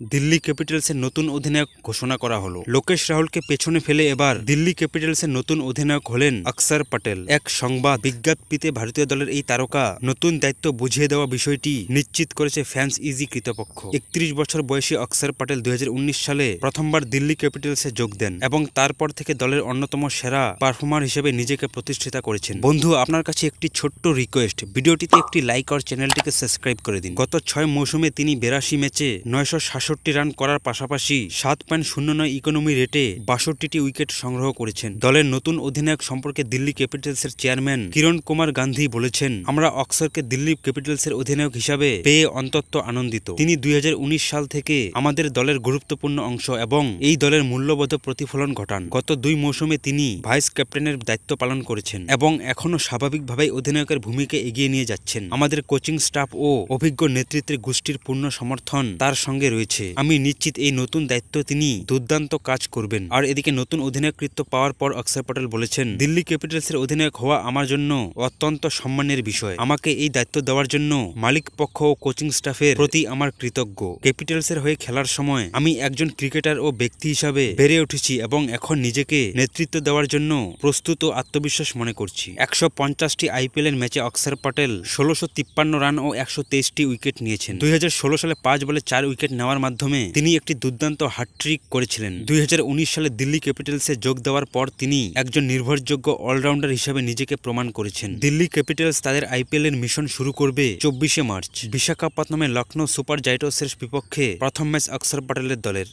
দিল্লি ক্যাপিটালসের নতুন অধিনায়ক ঘোষণা করা হলো। লোকেশ রাহুলকে পেছনে ফেলে এবার দিল্লি ক্যাপিটালসের নতুন অধিনায়ক হলেন অক্ষর পটেল। এক সংবাদ বিজ্ঞপ্তিতে ভারতীয় দলের এই তারকা নতুন দায়িত্ব বুঝিয়ে দেওয়া বিষয়টি নিশ্চিত করেছে ফ্যান্স ইজি কৃতপক্ষ। 31 বছর বয়সী অক্ষর পটেল 2019 সালে প্রথমবার দিল্লি ক্যাপিটালসে যোগ দেন এবং তারপর থেকে দলের অন্যতম সেরা পারফর্মার হিসেবে নিজেকে প্রতিষ্ঠিত করেছেন। বন্ধু, আপনার কাছে একটি ছোট্ট রিকোয়েস্ট, ভিডিওটিতে একটি লাইক আর চ্যানেলটিকে সাবস্ক্রাইব করে দিন। গত 6 মৌসুমে তিনি 82 ম্যাচে 966 রান করার পাশাপাশি 7.09 ইকোনমি রেটে 62টি উইকেট সংগ্রহ করেছেন। দলের নতুন অধিনায়ক সম্পর্কে দিল্লি ক্যাপিটালসের চেয়ারম্যান কিরণ কুমার গান্ধী বলেছেন, আমরা অক্ষরকে দিল্লি ক্যাপিটালসের অধিনায়ক হিসাবে পেয়ে অন্তত আনন্দিত। তিনি 2019 সাল থেকে আমাদের দলের গুরুত্বপূর্ণ অংশ এবং এই দলের মূল্যবোধ প্রতিফলন ঘটান। গত 2 মৌসুমে তিনি ভাইস ক্যাপ্টেনের দায়িত্ব পালন করেছেন এবং এখনও স্বাভাবিকভাবেই অধিনায়কের ভূমিকা এগিয়ে নিয়ে যাচ্ছেন। আমাদের কোচিং স্টাফ ও অভিজ্ঞ নেতৃত্বের গোষ্ঠীর পূর্ণ সমর্থন তার সঙ্গে রয়েছে। আমি নিশ্চিত এই নতুন দায়িত্ব তিনি দুর্দান্ত কাজ করবেন। আর এদিকে নতুন অধিনায়কত্ব পাওয়ার পর অক্ষর পটেল বলেছেন, দিল্লি ক্যাপিটালসের অধিনায়ক হওয়া আমার জন্য অত্যন্ত সম্মানের বিষয়। আমাকে এই দায়িত্ব দেওয়ার জন্য মালিক পক্ষ ও কোচিং স্টাফের প্রতি আমার কৃতজ্ঞ। ক্যাপিটালসের হয়ে খেলার সময় আমি একজন ক্রিকেটার ও ব্যক্তি হিসাবে বেড়ে উঠেছি এবং এখন নিজেকে নেতৃত্ব দেওয়ার জন্য প্রস্তুত ও আত্মবিশ্বাস মনে করছি। 150টি আইপিএল এর ম্যাচে অক্ষর পটেল 1653 রান ও 123টি উইকেট নিয়েছেন। 2016 সালে 5 বলে 4 উইকেট নেওয়ার মাধ্যমে তিনি একটি দুর্দান্ত হ্যাটট্রিক করেছিলেন। 2019 সালে দিল্লি ক্যাপিটালসে যোগ দেওয়ার পর তিনি একজন নির্ভরযোগ্য অলরাউন্ডার হিসেবে নিজেকে প্রমাণ করেছেন। দিল্লি ক্যাপিটালস তাদের আইপিএল এর মিশন শুরু করবে 24শে মার্চ। বিশাখাপত্তনমে লখনৌ সুপার জায়েন্টসের বিপক্ষে প্রথম ম্যাচ অক্ষর পটেলের দলের।